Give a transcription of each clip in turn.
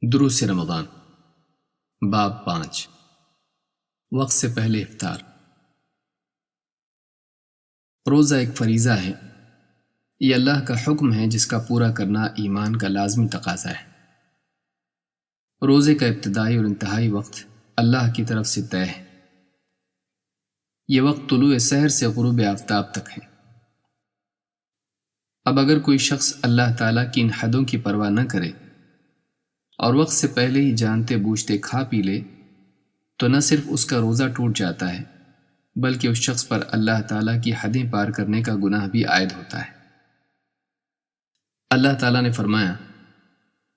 دروس رمضان باب 5 وقت سے پہلے افطار۔ روزہ ایک فریضہ ہے، یہ اللہ کا حکم ہے جس کا پورا کرنا ایمان کا لازمی تقاضا ہے۔ روزے کا ابتدائی اور انتہائی وقت اللہ کی طرف سے طے ہے۔ یہ وقت طلوع سحر سے غروب آفتاب تک ہے۔ اب اگر کوئی شخص اللہ تعالیٰ کی ان حدوں کی پرواہ نہ کرے اور وقت سے پہلے ہی جانتے بوجھتے کھا پی لے تو نہ صرف اس کا روزہ ٹوٹ جاتا ہے بلکہ اس شخص پر اللہ تعالیٰ کی حدیں پار کرنے کا گناہ بھی عائد ہوتا ہے۔ اللہ تعالیٰ نے فرمایا،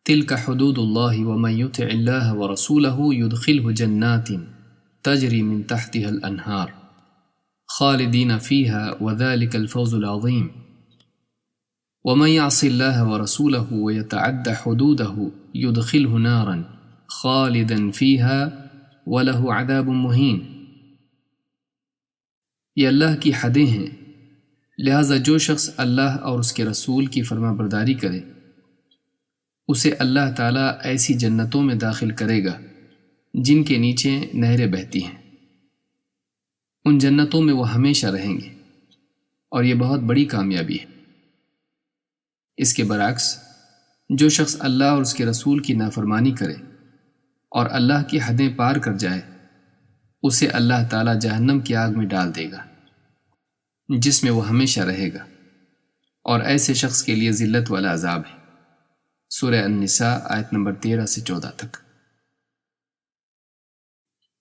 تِلْکَ حُدُودُ اللَّهِ وَمَن يُطِعِ اللَّهَ وَرَسُولَهُ يُدْخِلْهُ جَنَّاتٍ تَجْرِي مِن تَحْتِهَا الْأَنْهَارُ خَالِدِينَ فِيهَا وَذَلِكَ الْفَوْزُ الْعَظِيمُ وَمَن يَعْصِ اللَّهَ وَرَسُولَهُ وَيَتَعَدَّ حُدُودَهُ يُدْخِلْهُ نَارًا خَالِدًا فِيهَا وَلَهُ عَذَابٌ مُهِينٌ۔ یہ اللہ کی حدیں ہیں، لہذا جو شخص اللہ اور اس کے رسول کی فرما برداری کرے اسے اللہ تعالیٰ ایسی جنتوں میں داخل کرے گا جن کے نیچے نہریں بہتی ہیں، ان جنتوں میں وہ ہمیشہ رہیں گے اور یہ بہت بڑی کامیابی ہے۔ اس کے برعکس جو شخص اللہ اور اس کے رسول کی نافرمانی کرے اور اللہ کی حدیں پار کر جائے اسے اللہ تعالیٰ جہنم کی آگ میں ڈال دے گا جس میں وہ ہمیشہ رہے گا، اور ایسے شخص کے لیے ذلت والا عذاب ہے۔ سورہ النساء آیت نمبر 13 سے 14 تک۔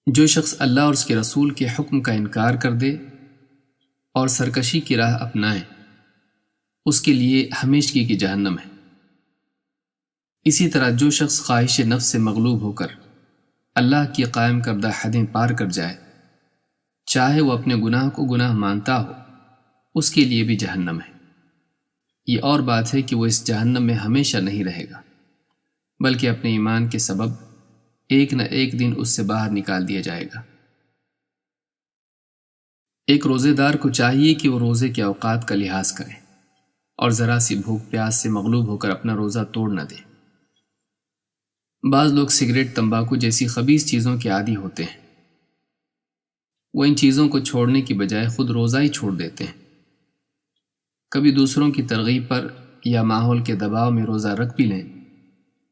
جو شخص اللہ اور اس کے رسول کے حکم کا انکار کر دے اور سرکشی کی راہ اپنائے اس کے لیے ہمیشگی کی جہنم ہے۔ اسی طرح جو شخص خواہش نفس سے مغلوب ہو کر اللہ کی قائم کردہ حدیں پار کر جائے، چاہے وہ اپنے گناہ کو گناہ مانتا ہو، اس کے لیے بھی جہنم ہے۔ یہ اور بات ہے کہ وہ اس جہنم میں ہمیشہ نہیں رہے گا بلکہ اپنے ایمان کے سبب ایک نہ ایک دن اس سے باہر نکال دیا جائے گا۔ ایک روزے دار کو چاہیے کہ وہ روزے کے اوقات کا لحاظ کرے اور ذرا سی بھوک پیاس سے مغلوب ہو کر اپنا روزہ توڑ نہ دے۔ بعض لوگ سگریٹ، تمباکو جیسی خبیث چیزوں کے عادی ہوتے ہیں، وہ ان چیزوں کو چھوڑنے کی بجائے خود روزہ ہی چھوڑ دیتے ہیں۔ کبھی دوسروں کی ترغیب پر یا ماحول کے دباؤ میں روزہ رکھ بھی لیں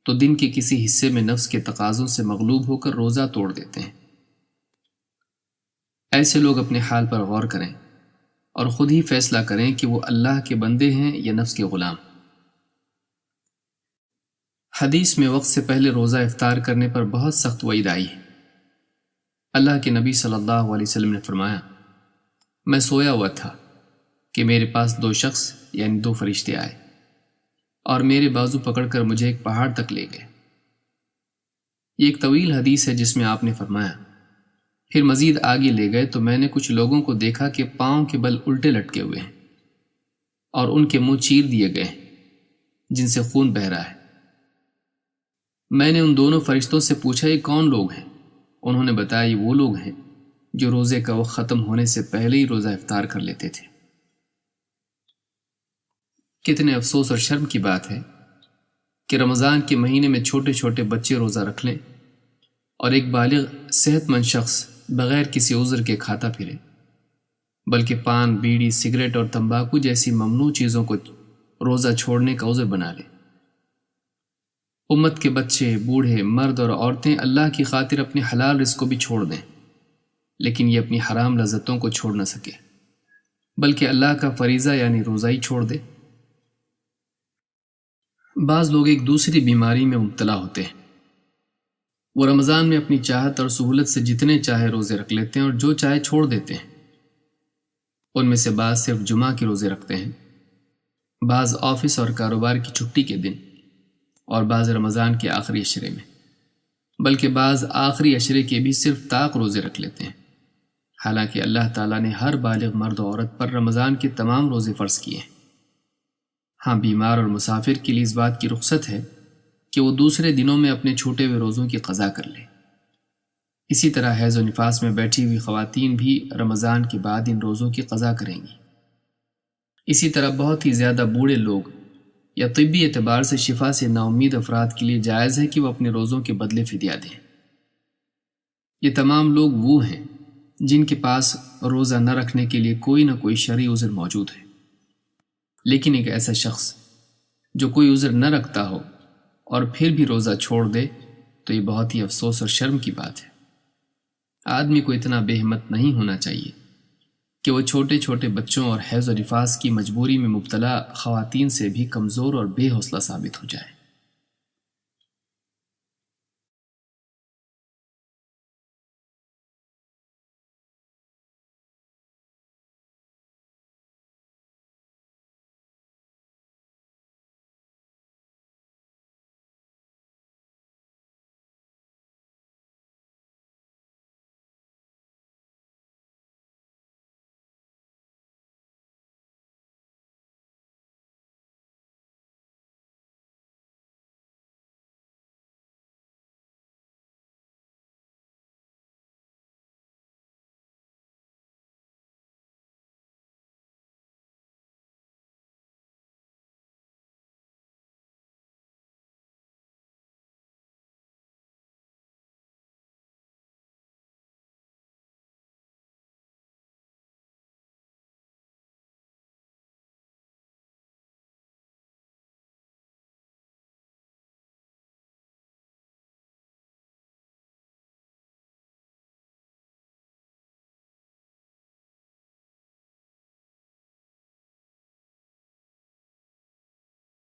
تو دن کے کسی حصے میں نفس کے تقاضوں سے مغلوب ہو کر روزہ توڑ دیتے ہیں۔ ایسے لوگ اپنے حال پر غور کریں اور خود ہی فیصلہ کریں کہ وہ اللہ کے بندے ہیں یا نفس کے غلام۔ حدیث میں وقت سے پہلے روزہ افطار کرنے پر بہت سخت وعید آئی ہے۔ اللہ کے نبی صلی اللہ علیہ وسلم نے فرمایا، میں سویا ہوا تھا کہ میرے پاس 2 شخص یعنی 2 فرشتے آئے اور میرے بازو پکڑ کر مجھے ایک پہاڑ تک لے گئے۔ یہ ایک طویل حدیث ہے جس میں آپ نے فرمایا، پھر مزید آگے لے گئے تو میں نے کچھ لوگوں کو دیکھا کہ پاؤں کے بل الٹے لٹکے ہوئے ہیں اور ان کے منہ چیر دیے گئے ہیں جن سے خون بہہ رہا ہے۔ میں نے ان دونوں فرشتوں سے پوچھا، یہ کون لوگ ہیں؟ انہوں نے بتایا، یہ وہ لوگ ہیں جو روزے کا وقت ختم ہونے سے پہلے ہی روزہ افطار کر لیتے تھے۔ کتنے افسوس اور شرم کی بات ہے کہ رمضان کے مہینے میں چھوٹے چھوٹے بچے روزہ رکھ لیں اور ایک بالغ صحت مند شخص بغیر کسی عذر کے کھاتا پھرے، بلکہ پان، بیڑی، سگریٹ اور تمباکو جیسی ممنوع چیزوں کو روزہ چھوڑنے کا عذر بنا لے۔ امت کے بچے، بوڑھے، مرد اور عورتیں اللہ کی خاطر اپنے حلال رزق کو بھی چھوڑ دیں لیکن یہ اپنی حرام لذتوں کو چھوڑ نہ سکے بلکہ اللہ کا فریضہ یعنی روزہ ہی چھوڑ دے۔ بعض لوگ ایک دوسری بیماری میں مبتلا ہوتے ہیں، وہ رمضان میں اپنی چاہت اور سہولت سے جتنے چاہے روزے رکھ لیتے ہیں اور جو چاہے چھوڑ دیتے ہیں۔ ان میں سے بعض صرف جمعہ کے روزے رکھتے ہیں، بعض آفس اور کاروبار کی چھٹی کے دن، اور بعض رمضان کے آخری عشرے میں، بلکہ بعض آخری عشرے کے بھی صرف طاق روزے رکھ لیتے ہیں، حالانکہ اللہ تعالیٰ نے ہر بالغ مرد و عورت پر رمضان کے تمام روزے فرض کیے ہیں۔ ہاں، بیمار اور مسافر کے لیے اس بات کی رخصت ہے کہ وہ دوسرے دنوں میں اپنے چھوٹے ہوئے روزوں کی قضا کر لے۔ اسی طرح حیض و نفاس میں بیٹھی ہوئی خواتین بھی رمضان کے بعد ان روزوں کی قضا کریں گی۔ اسی طرح بہت ہی زیادہ بوڑھے لوگ یا طبی اعتبار سے شفا سے نا امید افراد کے لیے جائز ہے کہ وہ اپنے روزوں کے بدلے فدیہ دیں۔ یہ تمام لوگ وہ ہیں جن کے پاس روزہ نہ رکھنے کے لیے کوئی نہ کوئی شرعی عذر موجود ہے، لیکن ایک ایسا شخص جو کوئی عذر نہ رکھتا ہو اور پھر بھی روزہ چھوڑ دے تو یہ بہت ہی افسوس اور شرم کی بات ہے۔ آدمی کو اتنا بے ہمت نہیں ہونا چاہیے کہ وہ چھوٹے چھوٹے بچوں اور حیض و نفاس کی مجبوری میں مبتلا خواتین سے بھی کمزور اور بے حوصلہ ثابت ہو جائے۔